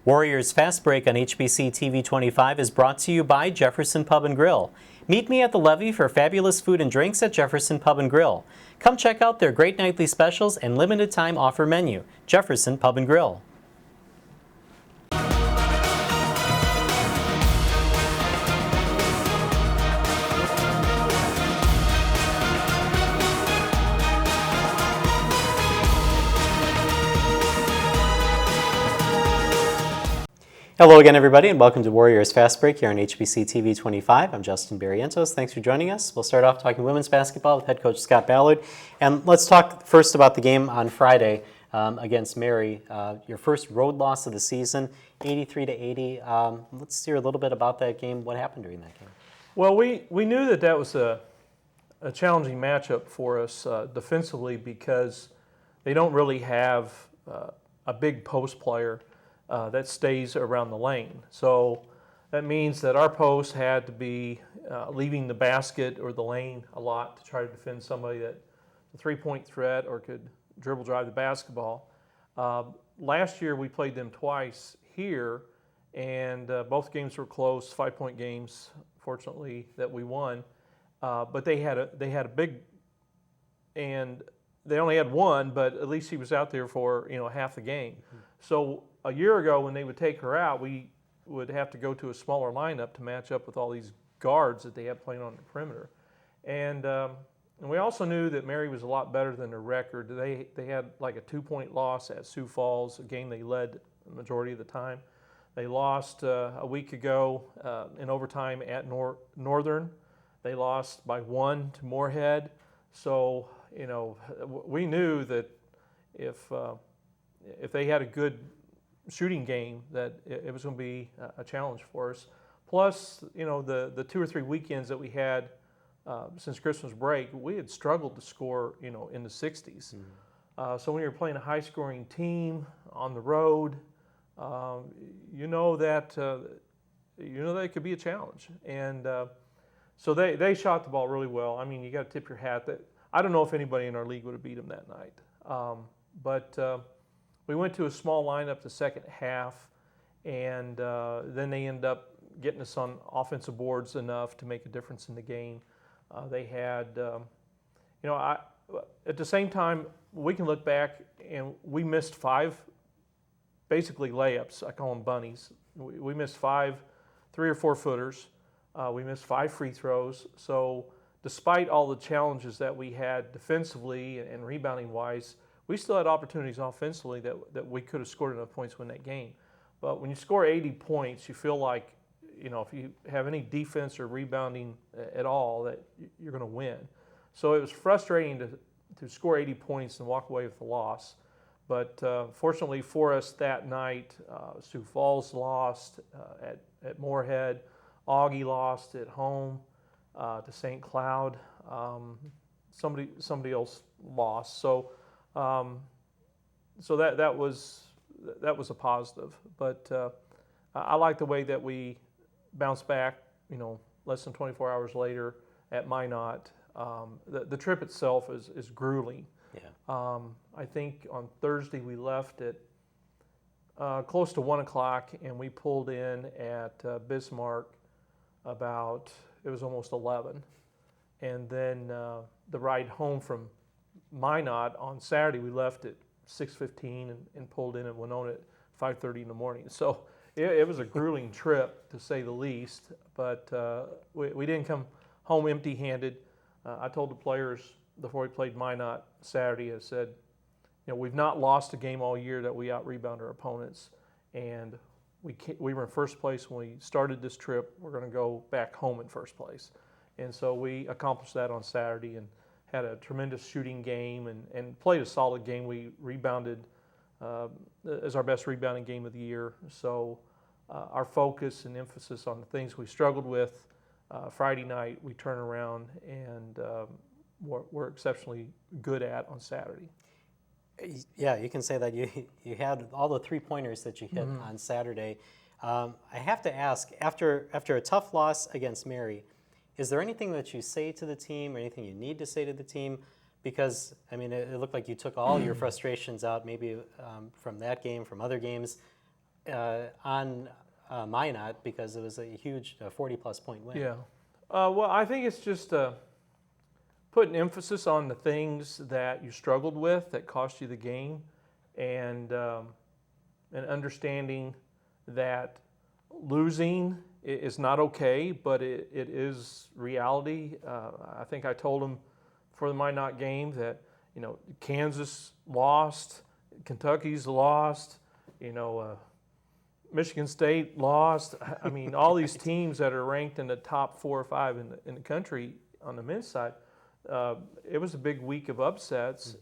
Warriors Fastbreak on HBC TV 25 is brought to you by Jefferson Pub and Grill. Meet me at the levee for fabulous food and drinks at Jefferson Pub and Grill. Come check out their great nightly specials and limited time offer menu. Jefferson Pub and Grill. Hello again, everybody, and welcome to Warriors Fastbreak here on HBC TV 25. I'm Justin Barrientos. Thanks for joining us. We'll start off talking women's basketball with head coach Scott Ballard. And let's talk first about the game on Friday against Mary. Your first road loss of the season, 83-80. Let's hear a little bit about that game. What happened during that game? Well, we knew that was a challenging matchup for us defensively because they don't really have a big post player that stays around the lane. So that means that our post had to be leaving the basket or the lane a lot to try to defend somebody that a three-point threat or could dribble drive the basketball. Last year we played them twice here, and both games were close, 5-point games, fortunately, that we won. But they had a big, and they only had one, but at least he was out there for half the game. Mm-hmm. So a year ago, when they would take her out, we would have to go to a smaller lineup to match up with all these guards that they had playing on the perimeter. And we also knew that Mary was a lot better than their record. They had like a 2-point loss at Sioux Falls, a game they led the majority of the time. They lost a week ago in overtime at Northern. They lost by 1 to Moorhead. So, we knew that if they had a good shooting game, that it was going to be a challenge for us. Plus, the 2 or 3 weekends that we had since Christmas break, we had struggled to score, in the 60s. Mm-hmm. So when you're playing a high-scoring team on the road, that it could be a challenge. And so they shot the ball really well. I mean, you got to tip your hat. That I don't know if anybody in our league would have beat them that night, but. We went to a small lineup the second half, and then they ended up getting us on offensive boards enough to make a difference in the game. They had, at the same time, we can look back and we missed 5 basically layups. I call them bunnies. We missed 5 3 or 4 footers. We missed 5 free throws. So despite all the challenges that we had defensively and rebounding wise, we still had opportunities offensively that we could have scored enough points to win that game. But when you score 80 points, you feel like, if you have any defense or rebounding at all, that you're going to win. So it was frustrating to score 80 points and walk away with a loss. But fortunately for us that night, Sioux Falls lost at Moorhead. Augie lost at home to St. Cloud. Somebody else lost. So that was a positive, but I like the way that we bounced back. Less than 24 hours later at Minot. The trip itself is grueling. Yeah. I think on Thursday we left at close to 1 o'clock, and we pulled in at Bismarck it was almost 11, and then the ride home from Minot on Saturday, we left at 6:15 and pulled in at Winona at 5:30 in the morning. So it was a grueling trip, to say the least, but we didn't come home empty-handed. I told the players before we played Minot Saturday, I said, we've not lost a game all year that we out-rebound our opponents, and we were in first place when we started this trip. We're going to go back home in first place. And so we accomplished that on Saturday and had a tremendous shooting game and played a solid game. We rebounded as our best rebounding game of the year. So our focus and emphasis on the things we struggled with Friday night, we turn around and we're exceptionally good at on Saturday. Yeah, you can say that you had all the 3-pointers that you hit mm-hmm. on Saturday. I have to ask, after a tough loss against Mary, is there anything that you say to the team or anything you need to say to the team? Because, I mean, it looked like you took all your frustrations out maybe from that game, from other games. on Minot because it was a huge 40-plus point win. Yeah. Well, I think it's just putting emphasis on the things that you struggled with that cost you the game, and understanding that losing is not okay, but it is reality. I think I told them for the Minot game that, Kansas lost, Kentucky's lost, Michigan State lost. I mean, all these teams that are ranked in the top 4 or 5 in the country on the men's side, it was a big week of upsets.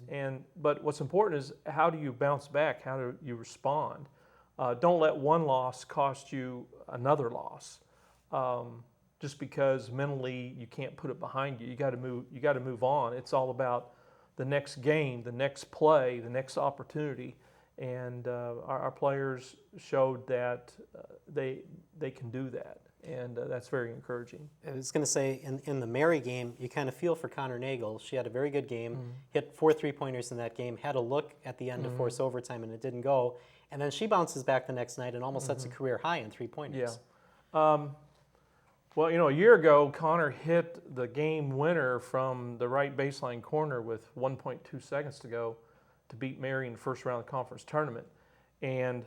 But what's important is, how do you bounce back? How do you respond? Don't let one loss cost you another loss. Just because mentally you can't put it behind you, you got to move on. It's all about the next game, the next play, the next opportunity. And our players showed that they can do that, and that's very encouraging. I was going to say, in the Mary game, you kind of feel for Connor Nagel. She had a very good game, hit 4 3-pointers in that game, had a look at the end to force overtime, and it didn't go. And then she bounces back the next night and almost sets a career high in 3-pointers. Yeah. Well, a year ago, Connor hit the game winner from the right baseline corner with 1.2 seconds to go to beat Mary in the first round of the conference tournament. And,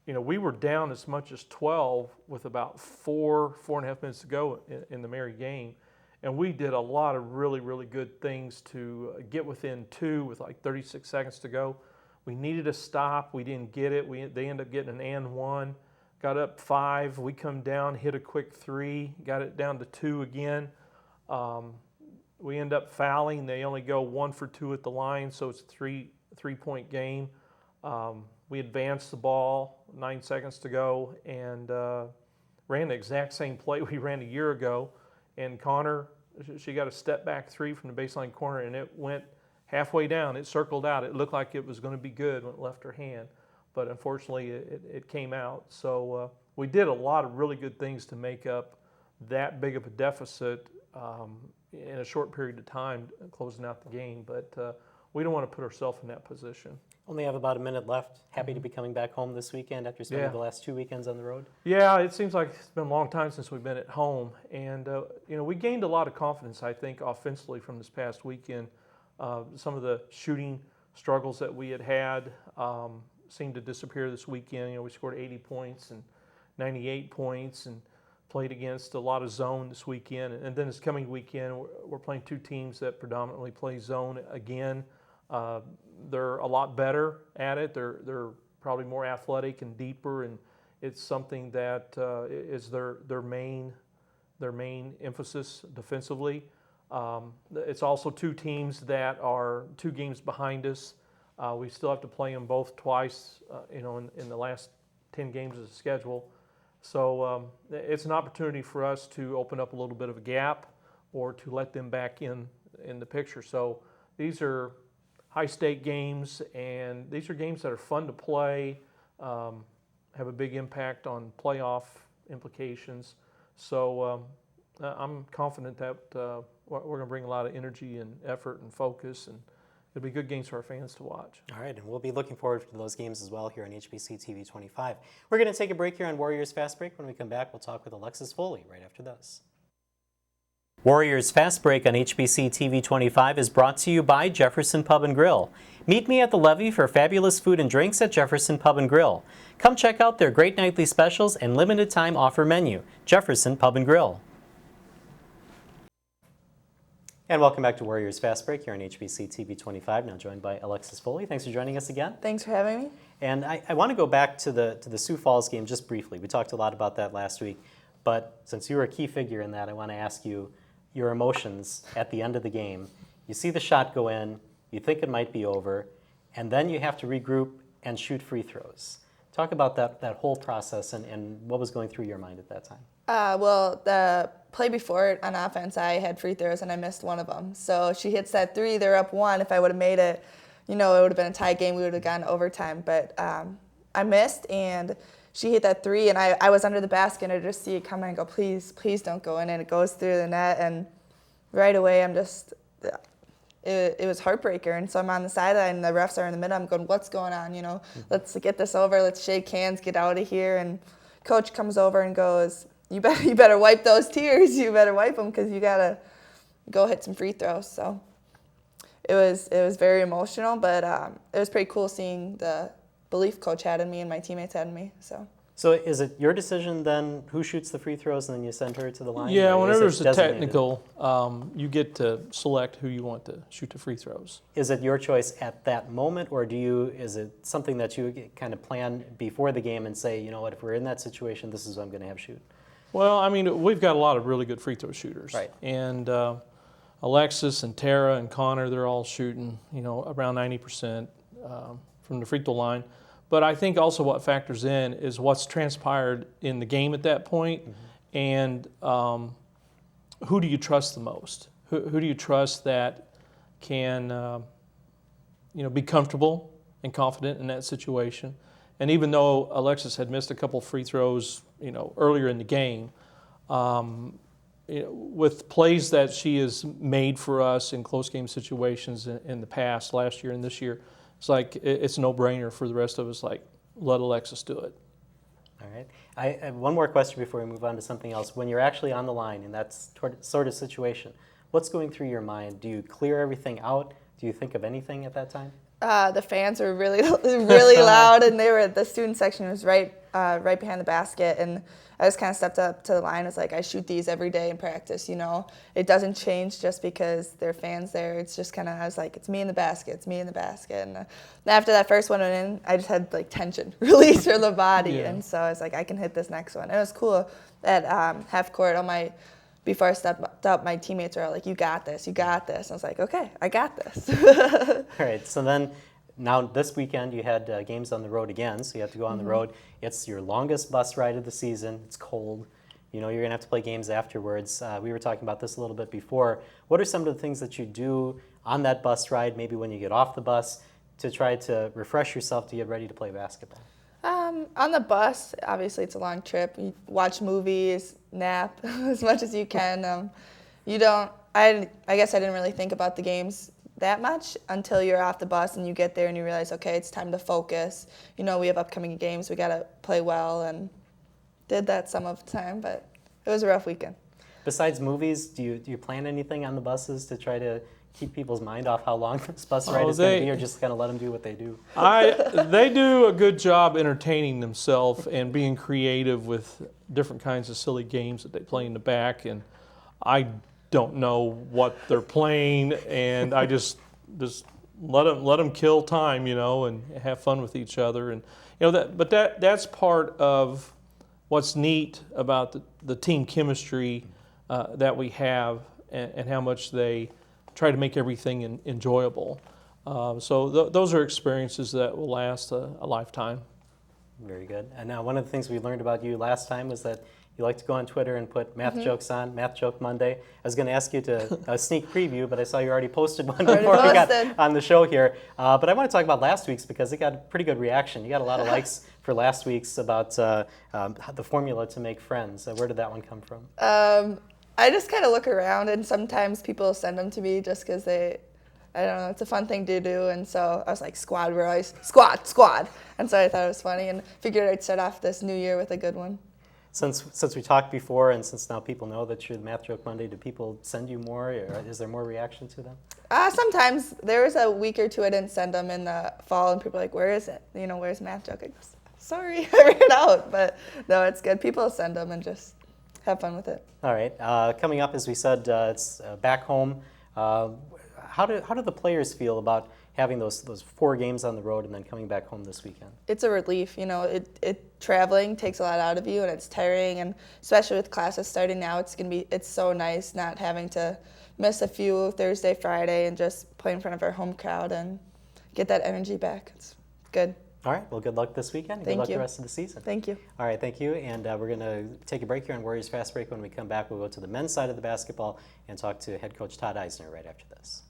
we were down as much as 12 with about 4.5 minutes to go in the Mary game. And we did a lot of really, really good things to get within 2 with like 36 seconds to go. We needed a stop. We didn't get it. They ended up getting an and 1. Got up 5. We come down, hit a quick 3, got it down to 2 again. We end up fouling. They only go 1 for 2 at the line, so it's a 3-point game. We advanced the ball, 9 seconds to go, and ran the exact same play we ran a year ago. And Connor, she got a step back 3 from the baseline corner, and it went halfway down. It circled out. It looked like it was going to be good when it left her hand, but unfortunately it came out. So we did a lot of really good things to make up that big of a deficit in a short period of time, closing out the game. But we don't want to put ourselves in that position. Only have about a minute left. Happy to be coming back home this weekend after spending the last 2 weekends on the road? Yeah, it seems like it's been a long time since we've been at home. And, we gained a lot of confidence, I think, offensively from this past weekend. Some of the shooting struggles that we had seemed to disappear this weekend. We scored 80 points and 98 points and played against a lot of zone this weekend. And then this coming weekend, we're playing 2 teams that predominantly play zone again. They're a lot better at it. They're probably more athletic and deeper, and it's something that is their main emphasis defensively. It's also 2 teams that are 2 games behind us. We still have to play them both twice, in the last 10 games of the schedule. So it's an opportunity for us to open up a little bit of a gap or to let them back in the picture. So these are high-stake games, and these are games that are fun to play, have a big impact on playoff implications. So I'm confident that we're going to bring a lot of energy and effort and focus, and it'll be good games for our fans to watch. All right, and we'll be looking forward to those games as well here on HBC TV 25. We're going to take a break here on Warriors Fastbreak. When we come back, we'll talk with Alexis Foley right after this. Warriors Fastbreak on HBC TV 25 is brought to you by Jefferson Pub and Grill. Meet me at the levee for fabulous food and drinks at Jefferson Pub and Grill. Come check out their great nightly specials and limited time offer menu. Jefferson Pub and Grill. And welcome back to Warriors Fastbreak here on HBC TV 25. Now joined by Alexis Foley. Thanks for joining us again. Thanks for having me. And I want to go back to the Sioux Falls game just briefly. We talked a lot about that last week, but since you were a key figure in that, I want to ask you your emotions at the end of the game. You see the shot go in, you think it might be over, and then you have to regroup and shoot free throws. Talk about that whole process and what was going through your mind at that time. Well, the play before it on offense, I had free throws and I missed one of them. So she hits that 3, they're up 1. If I would have made it, it would have been a tie game. We would have gone to overtime. But I missed, and she hit that 3, and I was under the basket, and I just see it coming and go, please, please don't go in. And it goes through the net, and right away it was heartbreaker. And so I'm on the sideline, and the refs are in the middle. I'm going, what's going on? You know, let's get this over. Let's shake hands, get out of here. And coach comes over and goes, you better wipe those tears. You better wipe them because you gotta go hit some free throws. So it was very emotional, but it was pretty cool seeing the belief coach had in me and my teammates had in me. So is it your decision then who shoots the free throws and then you send her to the line? Yeah, or whenever is it there's a designated? technical, you get to select who you want to shoot the free throws. Is it your choice at that moment, or is it something that you kind of plan before the game and say, you know what, if we're in that situation, this is what I'm going to have shoot? Well, I mean, we've got a lot of really good free throw shooters. Right. And Alexis and Tara and Connor, they're all shooting, you know, around 90% from the free throw line. But I think also what factors in is what's transpired in the game at that point, and who do you trust the most? Who do you trust that can, you know, be comfortable and confident in that situation? And even though Alexis had missed a couple free throws, you know, earlier in the game, you know, with plays that she has made for us in close game situations in the past, last year and this year, it's like it's a no-brainer for the rest of us. Like, let Alexis do it. All right. I have one more question before we move on to something else. When you're actually on the line in that sort of situation, what's going through your mind? Do you clear everything out? Do you think of anything at that time? The fans were really, really loud, and the student section was right behind the basket, and I just kind of stepped up to the line. It's like, I shoot these every day in practice, you know. It doesn't change just because there are fans there. It's just kind of, I was like, it's me in the basket, it's me in the basket. And after that first one went in, I just had like tension release from the body, Yeah. and so I was like, I can hit this next one. It was cool at half court before I stepped up, my teammates were all like, you got this, you got this. I was like, okay, I got this. All right, so then now this weekend you had games on the road again, so you have to go on the road. It's your longest bus ride of the season. It's cold. You know, you're going to have to play games afterwards. We were talking about this a little bit before. What are some of the things that you do on that bus ride, maybe when you get off the bus, to try to refresh yourself to get ready to play basketball? On the bus, obviously it's a long trip. You watch movies, nap as much as you can. I guess I didn't really think about the games that much until you're off the bus and you get there and you realize, okay, it's time to focus. You know, we have upcoming games, we got to play well, and did that some of the time, but it was a rough weekend. Besides movies, do you plan anything on the buses to try to keep people's mind off how long this bus ride is going to be, or just kind of let them do what they do? They do a good job entertaining themselves and being creative with different kinds of silly games that they play in the back, and I don't know what they're playing, and I just let them kill time, you know, and have fun with each other, and you know that's part of what's neat about the team chemistry that we have, and how much they try to make everything enjoyable. So those are experiences that will last a lifetime. Very good. And now one of the things we learned about you last time was that you like to go on Twitter and put math jokes on, Math Joke Monday. I was going to ask you to a sneak preview, but I saw you already posted one before we got on the show here. But I want to talk about last week's because it got a pretty good reaction. You got a lot of likes for last week's about the formula to make friends. Where did that one come from? I just kind of look around, and sometimes people send them to me just because I don't know, it's a fun thing to do. And so I was like, squad, we're always, squad. And so I thought it was funny and figured I'd start off this new year with a good one. Since we talked before, and since now people know that you're the Math Joke Monday, do people send you more, or is there more reaction to them? Sometimes. There was a week or two I didn't send them in the fall, and people were like, where is it? You know, where's Math Joke? I go, sorry, I ran out. But no, it's good. People send them and just have fun with it. All right. Coming up, as we said, it's back home. How do the players feel about having those 4 games on the road and then coming back home this weekend? It's a relief. You know, it traveling takes a lot out of you, and it's tiring, and especially with classes starting now, it's so nice not having to miss a few Thursday, Friday, and just play in front of our home crowd and get that energy back. It's good. All right. Well, good luck this weekend. And good luck the rest of the season. Thank you. All right. Thank you. And we're going to take a break here on Warriors Fast Break. When we come back, we'll go to the men's side of the basketball and talk to head coach Todd Eisner right after this.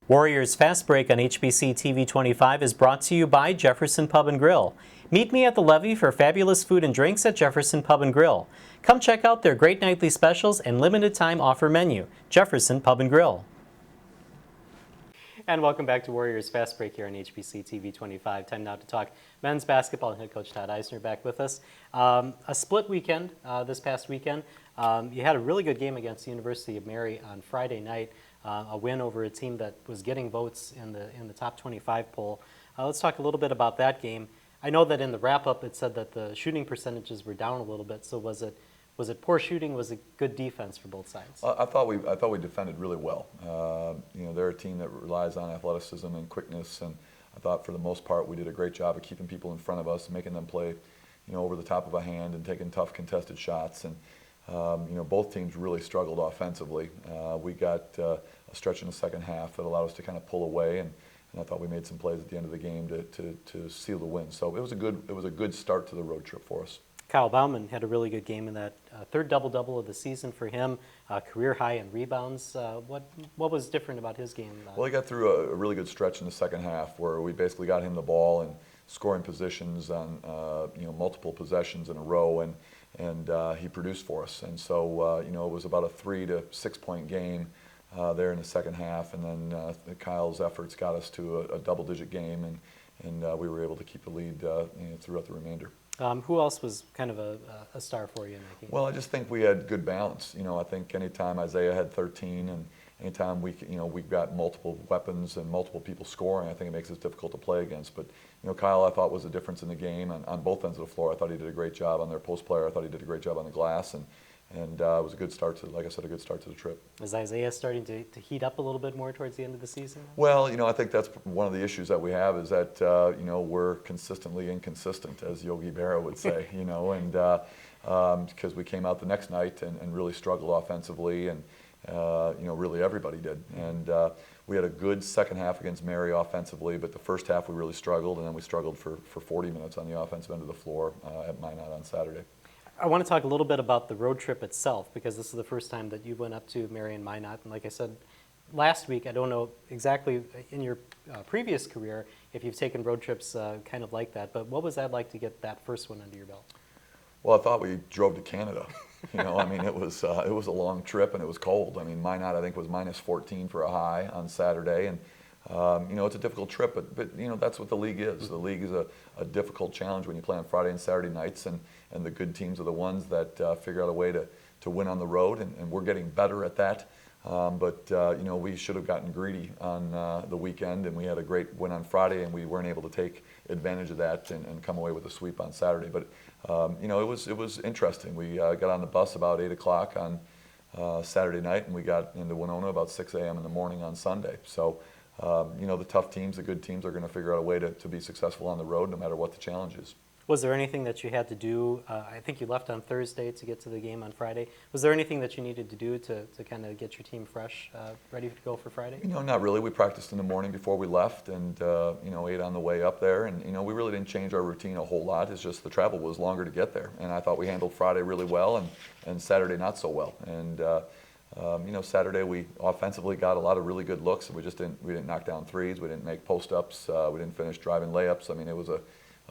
Warriors Fast Break on HBC TV 25 is brought to you by Jefferson Pub and Grill. Meet me at the levee for fabulous food and drinks at Jefferson Pub and Grill. Come check out their great nightly specials and limited time offer menu. Jefferson Pub and Grill. And welcome back to Warriors Fastbreak here on HBC TV 25. Time now to talk men's basketball, and head coach Todd Eisner back with us. A split weekend this past weekend. You had a really good game against the University of Mary on Friday night, a win over a team that was getting votes in the top 25 poll. Let's talk a little bit about that game. I know that in the wrap-up it said that the shooting percentages were down a little bit, so was it poor shooting? Was it good defense for both sides? I thought we defended really well. They're a team that relies on athleticism and quickness, and I thought for the most part we did a great job of keeping people in front of us, making them play, over the top of a hand and taking tough contested shots. And both teams really struggled offensively. We got a stretch in the second half that allowed us to kind of pull away, and I thought we made some plays at the end of the game to seal the win. So it was a good start to the road trip for us. Kyle Bauman had a really good game in that third double-double of the season for him, career high in rebounds. What was different about his game? Well, he got through a really good stretch in the second half where we basically got him the ball and scoring positions on multiple possessions in a row, and he produced for us. And so it was about a 3 to 6 point game there in the second half, and then Kyle's efforts got us to a double-digit game, and we were able to keep the lead throughout the remainder. Who else was kind of a star for you in that game? Well, I just think we had good balance. I think anytime Isaiah had 13 and anytime we've got multiple weapons and multiple people scoring, I think it makes it difficult to play against. But, Kyle, I thought was a difference in the game on both ends of the floor. I thought he did a great job on their post player. I thought he did a great job on the glass, and it was a good start to, like I said, a good start to the trip. Is Isaiah starting to heat up a little bit more towards the end of the season? Well, I think that's one of the issues that we have is that, we're consistently inconsistent, as Yogi Berra would say, and because we came out the next night and really struggled offensively, and, really everybody did. And we had a good second half against Mary offensively, but the first half we really struggled, and then we struggled for 40 minutes on the offensive end of the floor at Minot on Saturday. I want to talk a little bit about the road trip itself, because this is the first time that you went up to Mary and Minot. And like I said last week, I don't know exactly in your previous career if you've taken road trips kind of like that, but what was that like to get that first one under your belt? Well, I thought we drove to Canada. It was a long trip and it was cold. Minot I think was minus 14 for a high on Saturday, and it's a difficult trip, but that's what the league is. The league is a difficult challenge when you play on Friday and Saturday nights, and the good teams are the ones that figure out a way to win on the road, and we're getting better at that. But we should have gotten greedy on the weekend, and we had a great win on Friday, and we weren't able to take advantage of that and come away with a sweep on Saturday. But it was interesting. We got on the bus about 8 o'clock on Saturday night, and we got into Winona about 6 a.m. in the morning on Sunday. So the tough teams, the good teams, are going to figure out a way to be successful on the road, no matter what the challenge is. Was there anything that you had to do? I think you left on Thursday to get to the game on Friday. Was there anything that you needed to do to kind of get your team fresh, ready to go for Friday? Not really. We practiced in the morning before we left, and ate on the way up there. And we really didn't change our routine a whole lot. It's just the travel was longer to get there. And I thought we handled Friday really well, and Saturday not so well. And Saturday we offensively got a lot of really good looks. We didn't knock down threes. We didn't make post-ups. We didn't finish driving layups. It was a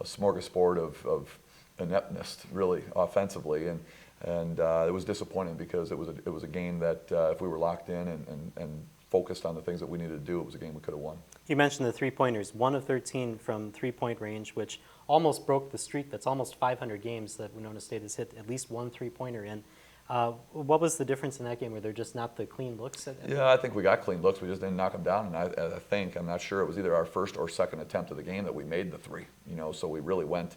smorgasbord of ineptness, really, offensively, and it was disappointing because it was a game that if we were locked in and focused on the things that we needed to do, it was a game we could have won. You mentioned the three-pointers, 1 of 13 from three-point range, which almost broke the streak. That's almost 500 games that Winona State has hit at least one three-pointer in. What was the difference in that game? Were there just not the clean looks? Yeah, I think we got clean looks. We just didn't knock them down. And I'm not sure, it was either our first or second attempt of the game that we made the three. So we really went,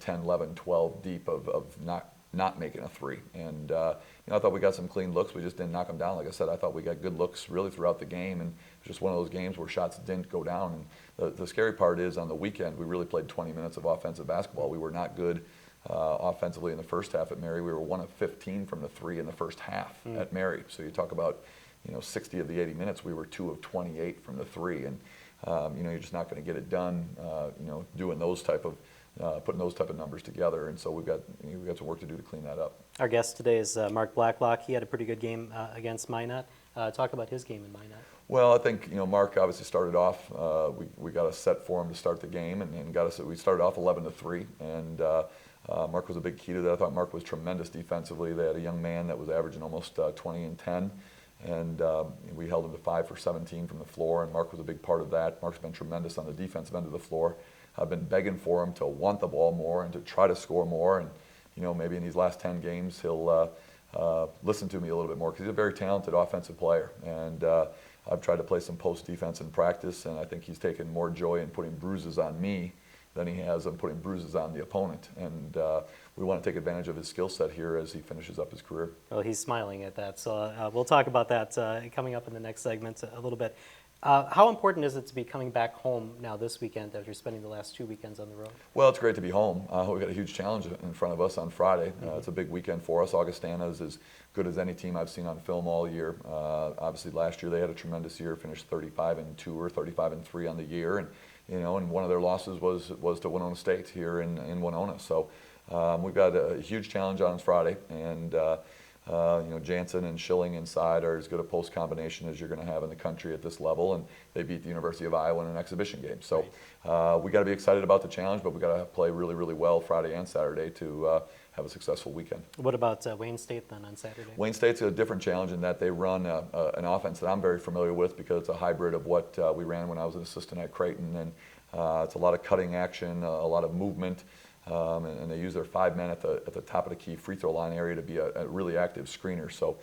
10, 11, 12 deep of not making a three. And I thought we got some clean looks. We just didn't knock them down. Like I said, I thought we got good looks really throughout the game, and it was just one of those games where shots didn't go down. And the scary part is on the weekend we really played 20 minutes of offensive basketball. We were not good offensively in the first half at Mary. We were 1 of 15 from the three in the first half at Mary. So you talk about 60 of the 80 minutes, we were 2 of 28 from the three, and you're just not going to get it done doing those type of putting those type of numbers together. And so we've got some work to do to clean that up. Our guest today is Mark Blacklock. He had a pretty good game against Minot. Talk about his game in Minot. Well, I think Mark obviously started off. We got a set for him to start the game, and we started off 11-3, and Mark was a big key to that. I thought Mark was tremendous defensively. They had a young man that was averaging almost 20 and 10, And we held him to 5 for 17 from the floor, and Mark was a big part of that. Mark's been tremendous on the defensive end of the floor. I've been begging for him to want the ball more and to try to score more. And maybe in these last 10 games he'll listen to me a little bit more, because he's a very talented offensive player. And I've tried to play some post defense in practice, and I think he's taken more joy in putting bruises on me than he has on putting bruises on the opponent. And we want to take advantage of his skill set here as he finishes up his career. Well, he's smiling at that, so we'll talk about that coming up in the next segment a little bit. How important is it to be coming back home now this weekend after spending the last 2 weekends on the road? Well, it's great to be home. We've got a huge challenge in front of us on Friday. It's a big weekend for us. Augustana is as good as any team I've seen on film all year. Obviously, last year they had a tremendous year, finished 35-2 or 35-3 on the year, and one of their losses was to Winona State here in Winona. So we've got a huge challenge on Friday, and Jansen and Schilling inside are as good a post combination as you're going to have in the country at this level, and they beat the University of Iowa in an exhibition game. So we got to be excited about the challenge, but we got to play really, really well Friday and Saturday to have a successful weekend. What about Wayne State then on Saturday? Wayne State's a different challenge in that they run an offense that I'm very familiar with, because it's a hybrid of what we ran when I was an assistant at Creighton, and it's a lot of cutting action, a lot of movement. And they use their 5 men at the top of the key free throw line area to be a really active screener. So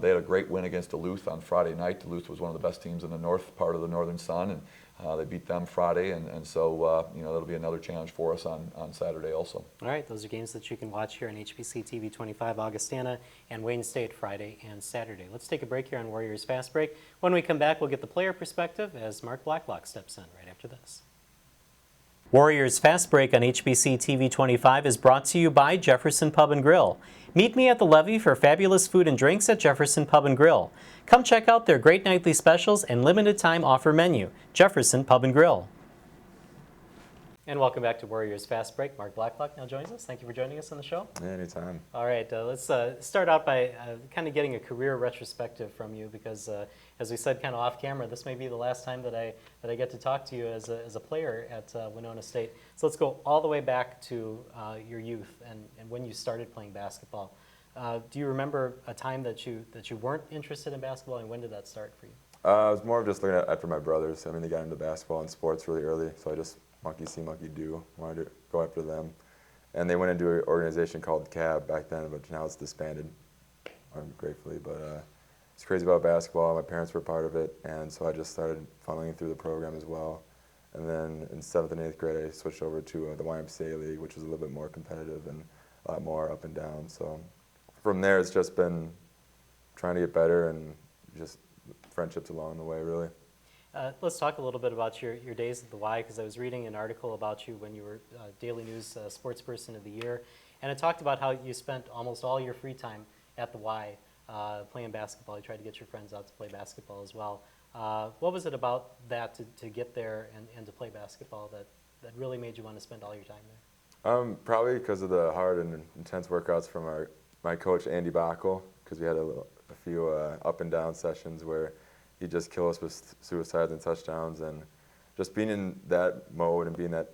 they had a great win against Duluth on Friday night. Duluth was one of the best teams in the north part of the Northern Sun, and they beat them Friday. And so that'll be another challenge for us on Saturday also. All right, those are games that you can watch here on HBC TV 25, Augustana and Wayne State Friday and Saturday. Let's take a break here on Warriors Fast Break. When we come back, we'll get the player perspective as Mark Blacklock steps in right after this. Warriors Fast Break on HBC TV 25 is brought to you by Jefferson Pub and Grill. Meet me at the levee for fabulous food and drinks at Jefferson Pub and Grill. Come check out their great nightly specials and limited time offer menu. Jefferson Pub and Grill. And welcome back to Warriors Fast Break. Mark Blacklock now joins us. Thank you for joining us on the show. Yeah, anytime. All right, let's start out by kind of getting a career retrospective from you, because as we said kind of off camera, this may be the last time that I get to talk to you as a player at Winona State. So let's go all the way back to your youth and when you started playing basketball. Do you remember a time that you weren't interested in basketball, and when did that start for you? I was more of just looking after my brothers. I mean, they got into basketball and sports really early, so I just monkey see, monkey do, wanted to go after them. And they went into an organization called CAB back then, but now it's disbanded, gratefully. But it's crazy about basketball. My parents were part of it, and so I just started funneling through the program as well. And then in 7th and 8th grade, I switched over to the YMCA League, which was a little bit more competitive and a lot more up and down. So from there, it's just been trying to get better and just friendships along the way, really. Let's talk a little bit about your days at the Y, because I was reading an article about you when you were Daily News Sports Person of the Year, and it talked about how you spent almost all your free time at the Y playing basketball. You tried to get your friends out to play basketball as well. What was it about that to get there and to play basketball that really made you want to spend all your time there? Probably because of the hard and intense workouts from my coach, Andy Backel, because we had a few up and down sessions where he'd just kill us with suicides and touchdowns, and just being in that mode and being in that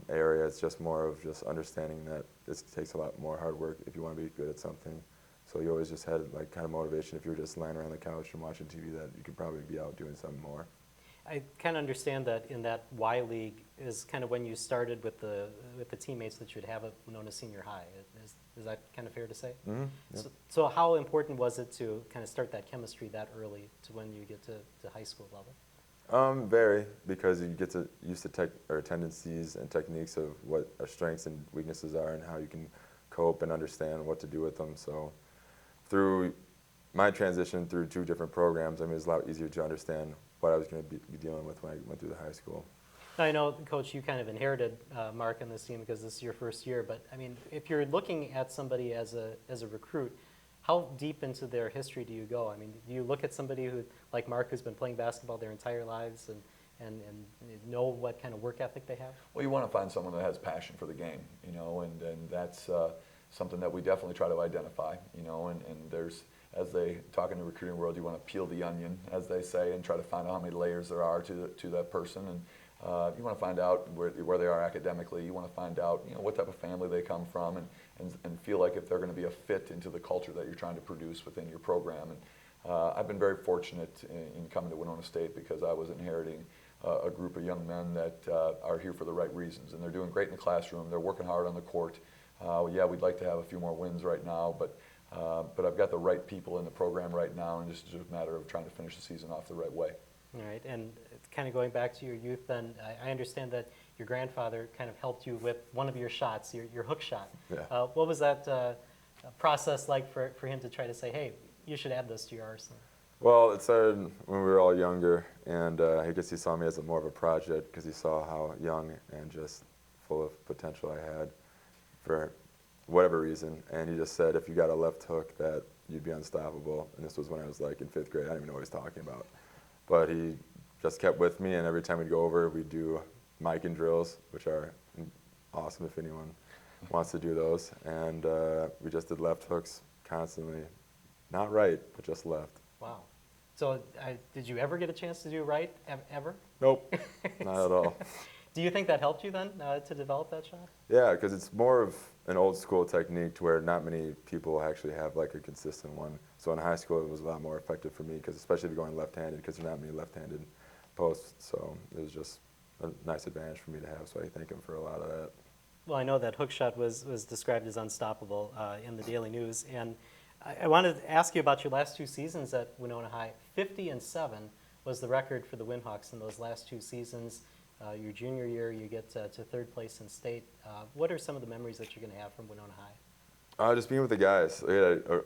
area, it's just more of just understanding that this takes a lot more hard work if you want to be good at something. So you always just had like kind of motivation if you were just lying around the couch and watching TV, that you could probably be out doing something more. I kind of understand that in that Y League is kind of when you started with the teammates that you'd have at Winona Senior High. Is that kind of fair to say? Mm-hmm. Yep. So how important was it to kind of start that chemistry that early to when you get to high school level? Very, because you get to used to tendencies and techniques of what our strengths and weaknesses are and how you can cope and understand what to do with them. So through my transition through 2 different programs, I mean, it was a lot easier to understand what I was going to be dealing with when I went through the high school. Now, I know, Coach, you kind of inherited Mark on this team because this is your first year, but I mean, if you're looking at somebody as a recruit, how deep into their history do you go? I mean, do you look at somebody who, like Mark, who's been playing basketball their entire lives and know what kind of work ethic they have? Well, you want to find someone that has passion for the game, and that's something that we definitely try to identify, and there's, as they talk in the recruiting world, you want to peel the onion, as they say, and try to find out how many layers there are to that person. And you want to find out where they are academically. You want to find out what type of family they come from, and feel like if they're going to be a fit into the culture that you're trying to produce within your program. I've been very fortunate in coming to Winona State because I was inheriting a group of young men that are here for the right reasons, and they're doing great in the classroom. They're working hard on the court. Yeah, we'd like to have a few more wins right now, but I've got the right people in the program right now, and it's just a matter of trying to finish the season off the right way. All right, and kind of going back to your youth then, I understand that your grandfather kind of helped you with one of your shots, your hook shot. Yeah. What was that process like for him to try to say, hey, you should add this to your arsenal? Well, it started when we were all younger, and I guess he saw me as more of a project because he saw how young and just full of potential I had for whatever reason. And he just said, if you got a left hook, that you'd be unstoppable. And this was when I was like in 5th grade. I didn't even know what he was talking about. But he just kept with me, and every time we'd go over, we'd do mic and drills, which are awesome if anyone wants to do those. And we just did left hooks constantly. Not right, but just left. Wow. So did you ever get a chance to do right, ever? Nope, not at all. Do you think that helped you then to develop that shot? Yeah, because it's more of an old school technique to where not many people actually have like a consistent one. So in high school, it was a lot more effective for me, because especially if you're going left-handed, because there are not many left-handed posts. So it was just a nice advantage for me to have. So I thank him for a lot of that. Well, I know that hook shot was described as unstoppable in the Daily News, and I wanted to ask you about your last 2 seasons at Winona High. 50-7 was the record for the Windhawks in those last 2 seasons. Your junior year, you get to 3rd place in state. What are some of the memories that you're going to have from Winona High? Just being with the guys.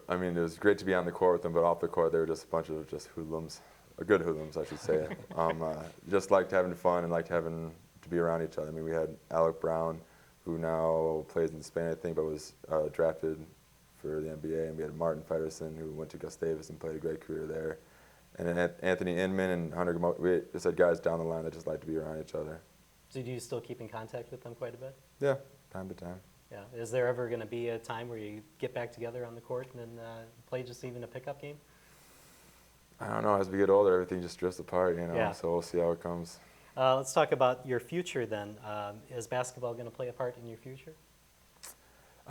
I mean, it was great to be on the court with them, but off the court, they were just a bunch of just hoodlums, good hoodlums, I should say. Just liked having fun and liked having to be around each other. I mean, we had Alec Brown, who now plays in Spain, I think, but was drafted for the NBA, and we had Martin Feddersen, who went to Gustavus and played a great career there. And then Anthony Inman and Hunter Gamo, we just had guys down the line that just like to be around each other. So do you still keep in contact with them quite a bit? Yeah, time to time. Yeah. Is there ever going to be a time where you get back together on the court and play just even a pickup game? I don't know. As we get older, everything just drifts apart, Yeah. So we'll see how it comes. Let's talk about your future then. Is basketball going to play a part in your future?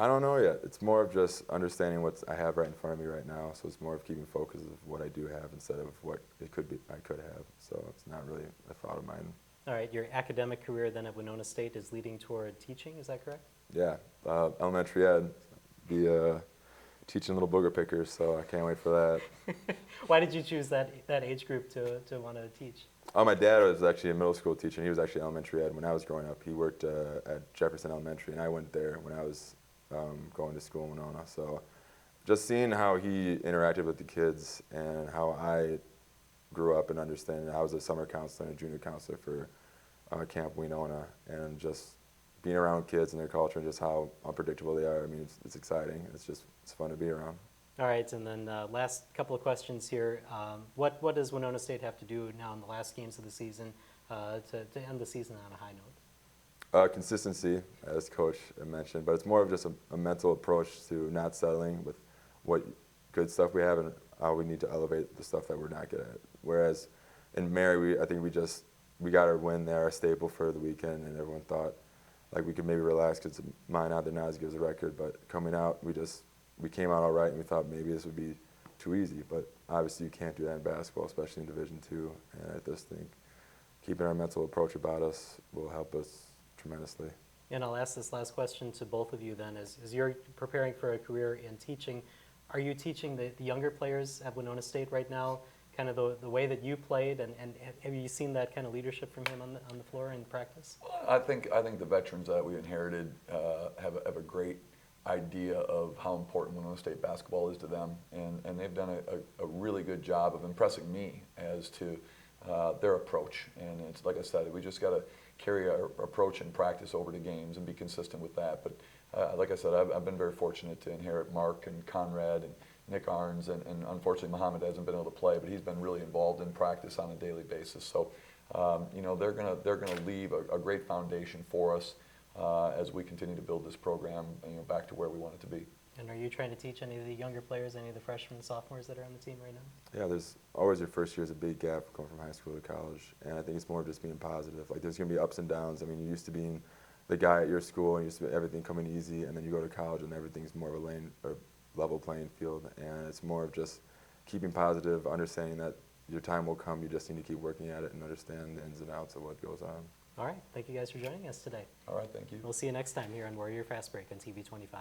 I don't know yet. It's more of just understanding what I have right in front of me right now. So it's more of keeping focus of what I do have instead of what it could be. I could have. So it's not really a thought of mine. All right. Your academic career then at Winona State is leading toward teaching. Is that correct? Yeah, elementary ed, be teaching little booger pickers. So I can't wait for that. Why did you choose that age group to want to teach? My dad was actually a middle school teacher, and he was actually elementary ed when I was growing up. He worked at Jefferson Elementary, and I went there when I was going to school in Winona. So just seeing how he interacted with the kids and how I grew up and understanding. I was a summer counselor and a junior counselor for Camp Winona, and just being around kids and their culture and just how unpredictable they are. I mean, it's exciting. It's fun to be around. All right, and then last couple of questions here. What does Winona State have to do now in the last games of the season to end the season on a high note? Consistency, as Coach mentioned, but it's more of just a mental approach to not settling with what good stuff we have and how we need to elevate the stuff that we're not good at. Whereas in Mary, I think we got our win there, our staple for the weekend, and everyone thought like we could maybe relax because mine out there not as good as a record. But coming out, we came out all right, and we thought maybe this would be too easy. But obviously, you can't do that in basketball, especially in Division II. And I just think keeping our mental approach about us will help us tremendously. And I'll ask this last question to both of you then. As you're preparing for a career in teaching, are you teaching the younger players at Winona State right now, kind of the way that you played, and have you seen that kind of leadership from him on the floor in practice? Well, I think the veterans that we inherited have a great idea of how important Winona State basketball is to them, and they've done a really good job of impressing me as to their approach. And it's like I said, we just got to carry our approach and practice over to games and be consistent with that. But like I said, I've been very fortunate to inherit Mark and Conrad and Nick Arns, and unfortunately Muhammad hasn't been able to play, but he's been really involved in practice on a daily basis. So they're gonna leave a great foundation for us as we continue to build this program back to where we want it to be. And are you trying to teach any of the younger players, any of the freshmen and sophomores that are on the team right now? Yeah, there's always your first year is a big gap going from high school to college, and I think it's more just being positive. Like there's going to be ups and downs. I mean, you're used to being the guy at your school and used to be everything coming easy, and then you go to college and everything's more of a level playing field, and it's more of just keeping positive, understanding that your time will come. You just need to keep working at it and understand the ins and outs of what goes on. All right. Thank you guys for joining us today. All right, thank you. We'll see you next time here on Warrior Fastbreak on TV 25.